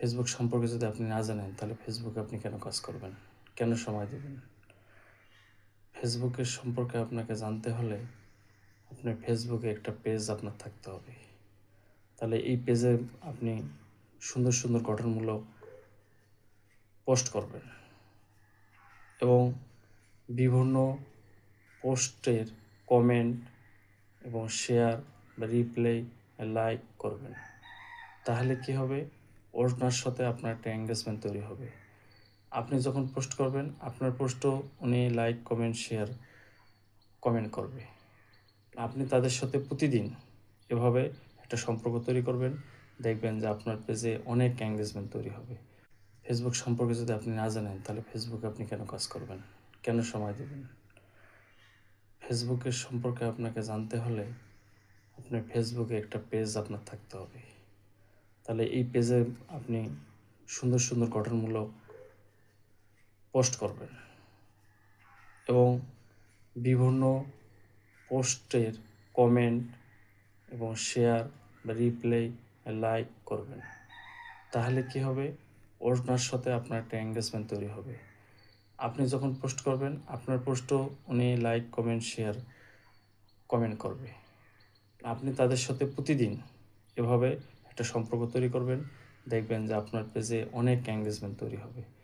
Facebook সম্পর্কে যদি আপনি না জানেন, তাহলে ফেসবুকে আপনি কেন কাজ করবেন? কেন সময় দেবেন? ফেসবুকের সম্পর্কে আপনাকে জানতে হলে আপনার ফেসবুকে একটা পেজ আপনার থাকতে হবে। তাহলে এই পেজে আপনি সুন্দর, সুন্দর গঠনমূলক পোস্ট করবেন এবং বিভিন্ন পোস্টের কমেন্ট এবং শেয়ার বা রিপ্লাই, লাইক করবেন। তাহলে কি হবে? ওনার সাথে আপনার একটা এঙ্গেজমেন্ট তৈরি হবে। আপনি যখন পোস্ট করবেন, আপনার পোস্টও উনি লাইক, কমেন্ট, শেয়ার, কমেন্ট করবে। আপনি তাদের সাথে প্রতিদিন এভাবে একটা সম্পর্ক তৈরি করবেন। দেখবেন যে আপনার পেজে অনেক এঙ্গেজমেন্ট তৈরি হবে। ফেসবুক সম্পর্কে যদি আপনি না জানেন, তাহলে ফেসবুকে আপনি কেন কাজ করবেন? কেন সময় দেবেন? ফেসবুকের সম্পর্কে আপনাকে জানতে হলে আপনার ফেসবুকে একটা পেজ আপনার থাকতে হবে। তাহলে এই পেজে আপনি সুন্দর, সুন্দর গঠনমূলক পোস্ট করবেন এবং বিভিন্ন পোস্টের কমেন্ট এবং শেয়ার বা রিপ্লাই, লাইক করবেন। তাহলে কি হবে? ওনার সাথে আপনার একটা এঙ্গেজমেন্ট তৈরি হবে। আপনি যখন পোস্ট করবেন, আপনার পোস্টও উনি লাইক, কমেন্ট, শেয়ার, কমেন্ট করবে। আপনি তাদের সাথে প্রতিদিন এভাবে একটা সম্পর্ক তৈরি করবেন। দেখবেন যে আপনার পেজে অনেক এঙ্গেজমেন্ট তৈরি হবে।